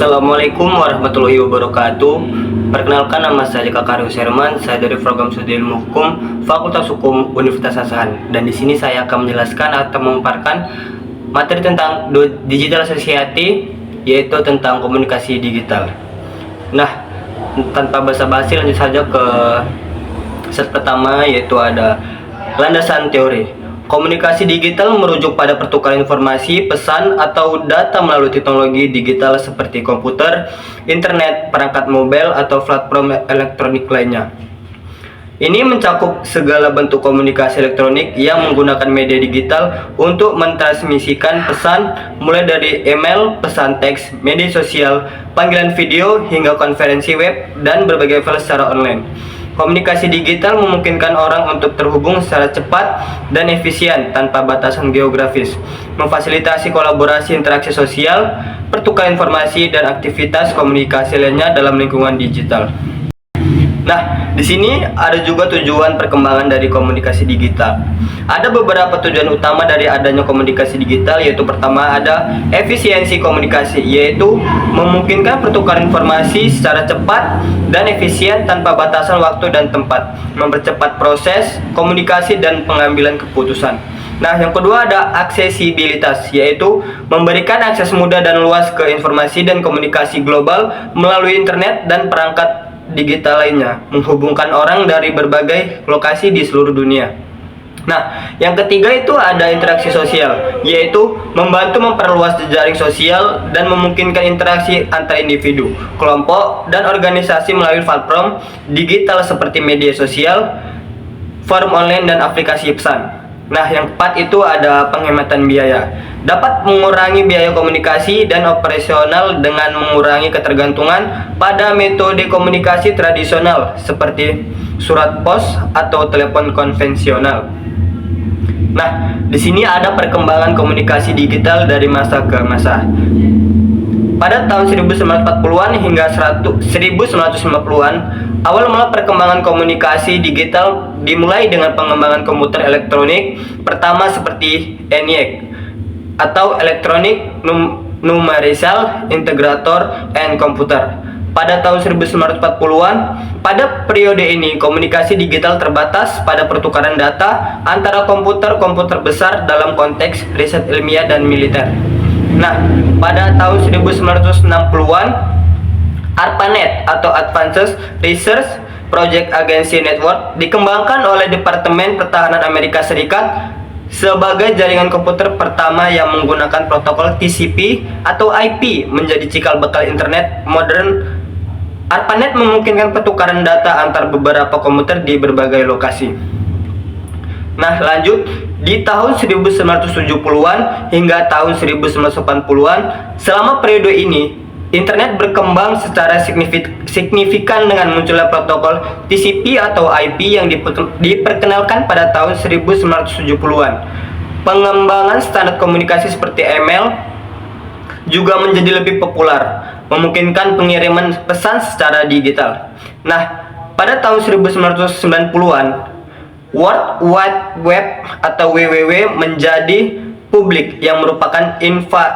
Assalamualaikum warahmatullahi wabarakatuh. Perkenalkan, nama saya Kakarius Herman. Saya dari program studi ilmu hukum Fakultas Hukum Universitas Asahan. Dan di sini saya akan menjelaskan atau memaparkan materi tentang digital society, yaitu tentang komunikasi digital. Nah, tanpa basa-basi lanjut saja ke set pertama, yaitu ada landasan teori. Komunikasi digital merujuk pada pertukaran informasi, pesan, atau data melalui teknologi digital seperti komputer, internet, perangkat mobile, atau platform elektronik lainnya. Ini mencakup segala bentuk komunikasi elektronik yang menggunakan media digital untuk mentransmisikan pesan, mulai dari email, pesan teks, media sosial, panggilan video, hingga konferensi web, dan berbagai file secara online. Komunikasi digital memungkinkan orang untuk terhubung secara cepat dan efisien tanpa batasan geografis, memfasilitasi kolaborasi interaksi sosial, pertukaran informasi, dan aktivitas komunikasi lainnya dalam lingkungan digital. Nah, di sini ada juga tujuan perkembangan dari komunikasi digital. Ada beberapa tujuan utama dari adanya komunikasi digital, yaitu pertama ada efisiensi komunikasi, yaitu memungkinkan pertukaran informasi secara cepat dan efisien tanpa batasan waktu dan tempat, mempercepat proses komunikasi dan pengambilan keputusan. Nah, yang kedua ada aksesibilitas, yaitu memberikan akses mudah dan luas ke informasi dan komunikasi global melalui internet dan perangkat digital lainnya, menghubungkan orang dari berbagai lokasi di seluruh dunia. Nah, yang ketiga itu ada interaksi sosial, yaitu membantu memperluas jejaring sosial dan memungkinkan interaksi antar individu, kelompok, dan organisasi melalui platform digital seperti media sosial, forum online, dan aplikasi pesan. Nah, yang keempat itu ada penghematan biaya. Dapat mengurangi biaya komunikasi dan operasional dengan mengurangi ketergantungan pada metode komunikasi tradisional seperti surat pos atau telepon konvensional. Nah, di sini ada perkembangan komunikasi digital dari masa ke masa. Pada tahun 1940-an hingga 1950-an, awal mula perkembangan komunikasi digital dimulai dengan pengembangan komputer elektronik pertama seperti ENIAC atau Electronic Numerical Integrator and Computer. Pada tahun 1940-an, pada periode ini komunikasi digital terbatas pada pertukaran data antara komputer-komputer besar dalam konteks riset ilmiah dan militer. Nah, pada tahun 1960-an, ARPANET atau Advanced Research Project Agency Network dikembangkan oleh Departemen Pertahanan Amerika Serikat sebagai jaringan komputer pertama yang menggunakan protokol TCP atau IP menjadi cikal bakal internet modern. ARPANET memungkinkan pertukaran data antar beberapa komputer di berbagai lokasi. Nah, lanjut, di tahun 1970-an hingga tahun 1980-an, selama periode ini, internet berkembang secara signifikan dengan munculnya protokol TCP atau IP yang diperkenalkan pada tahun 1970-an. Pengembangan standar komunikasi seperti email juga menjadi lebih populer, memungkinkan pengiriman pesan secara digital. Nah, pada tahun 1990-an, World Wide Web atau WWW menjadi publik yang merupakan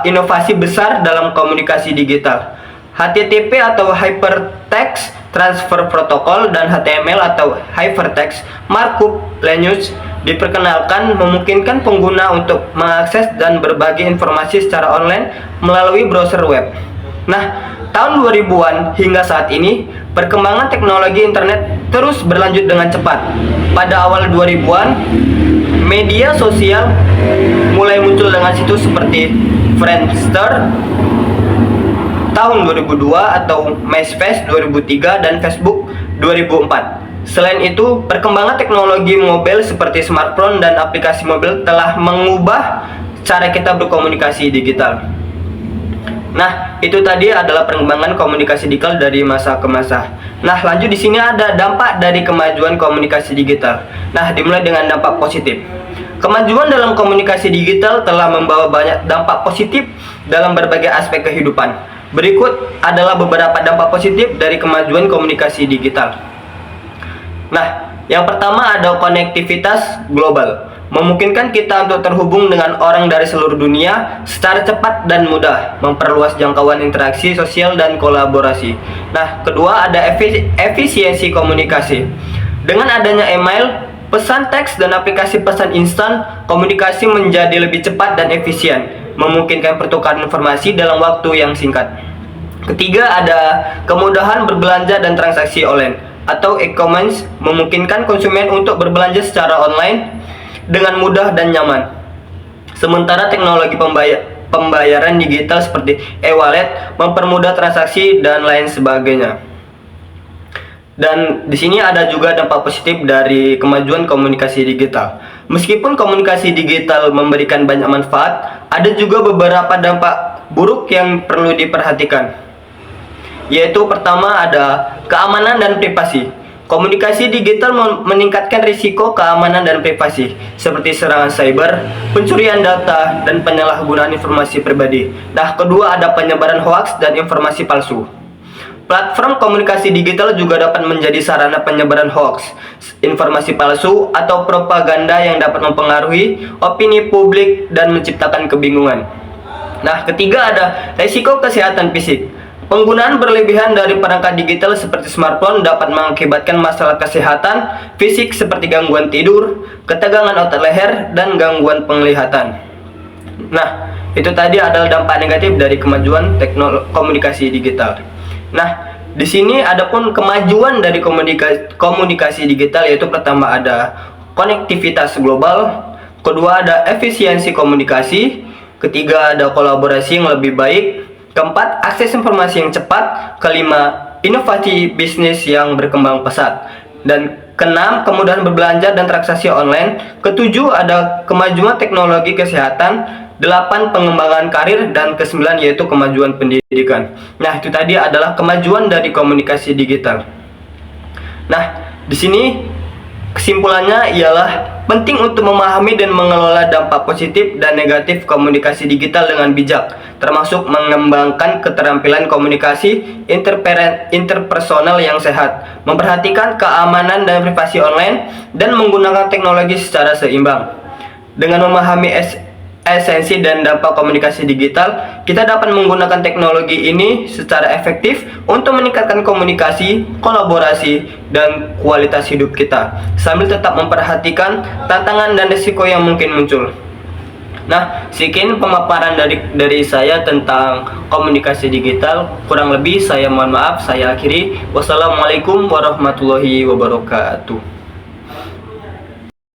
inovasi besar dalam komunikasi digital. HTTP atau Hypertext Transfer Protocol dan HTML atau Hypertext Markup Language diperkenalkan, memungkinkan pengguna untuk mengakses dan berbagi informasi secara online melalui browser web. Nah, tahun 2000-an hingga saat ini, perkembangan teknologi internet terus berlanjut dengan cepat. Pada awal 2000-an, media sosial mulai muncul dengan situs seperti Friendster tahun 2002 atau MySpace 2003 dan Facebook 2004. Selain itu, perkembangan teknologi mobil seperti smartphone dan aplikasi mobil telah mengubah cara kita berkomunikasi digital. Nah, itu tadi adalah perkembangan komunikasi digital dari masa ke masa. Nah, lanjut di sini ada dampak dari kemajuan komunikasi digital. Nah, dimulai dengan dampak positif. Kemajuan dalam komunikasi digital telah membawa banyak dampak positif dalam berbagai aspek kehidupan. Berikut adalah beberapa dampak positif dari kemajuan komunikasi digital. Nah, Yang pertama ada konektivitas global. Memungkinkan kita untuk terhubung dengan orang dari seluruh dunia secara cepat dan mudah, memperluas jangkauan interaksi sosial dan kolaborasi. Nah, kedua ada efisiensi komunikasi. Dengan adanya email, pesan teks, dan aplikasi pesan instan, komunikasi menjadi lebih cepat dan efisien, memungkinkan pertukaran informasi dalam waktu yang singkat. Ketiga ada kemudahan berbelanja dan transaksi online atau e-commerce, memungkinkan konsumen untuk berbelanja secara online dengan mudah dan nyaman. Sementara teknologi pembayaran digital seperti e-wallet mempermudah transaksi dan lain sebagainya. Dan di sini ada juga dampak positif dari kemajuan komunikasi digital. Meskipun komunikasi digital memberikan banyak manfaat, ada juga beberapa dampak buruk yang perlu diperhatikan. Yaitu pertama ada keamanan dan privasi. Komunikasi digital meningkatkan risiko keamanan dan privasi, seperti serangan cyber, pencurian data, dan penyalahgunaan informasi pribadi. Nah, kedua ada penyebaran hoaks dan informasi palsu. Platform komunikasi digital juga dapat menjadi sarana penyebaran hoaks, informasi palsu, atau propaganda yang dapat mempengaruhi opini publik dan menciptakan kebingungan. Nah, ketiga ada risiko kesehatan fisik. Penggunaan berlebihan dari perangkat digital seperti smartphone dapat mengakibatkan masalah kesehatan fisik seperti gangguan tidur, ketegangan otot leher, dan gangguan penglihatan. Nah, itu tadi adalah dampak negatif dari kemajuan komunikasi digital. Nah, di sini adapun kemajuan dari komunikasi digital, yaitu pertama ada konektivitas global, kedua ada efisiensi komunikasi, ketiga ada kolaborasi yang lebih baik, keempat, akses informasi yang cepat. Kelima, inovasi bisnis yang berkembang pesat. Dan keenam, kemudahan berbelanja dan transaksi online. Ketujuh, ada kemajuan teknologi kesehatan. Delapan, pengembangan karir. Dan kesembilan, yaitu kemajuan pendidikan. Nah, itu tadi adalah kemajuan dari komunikasi digital. Nah, di sini kesimpulannya ialah penting untuk memahami dan mengelola dampak positif dan negatif komunikasi digital dengan bijak, termasuk mengembangkan keterampilan komunikasi interpersonal yang sehat, memperhatikan keamanan dan privasi online, dan menggunakan teknologi secara seimbang. Dengan memahami esensi dan dampak komunikasi digital, kita dapat menggunakan teknologi ini secara efektif untuk meningkatkan komunikasi, kolaborasi, dan kualitas hidup kita, sambil tetap memperhatikan tantangan dan risiko yang mungkin muncul. Nah, sekian pemaparan dari saya tentang komunikasi digital. Kurang lebih saya mohon maaf, saya akhiri. Wassalamualaikum warahmatullahi wabarakatuh.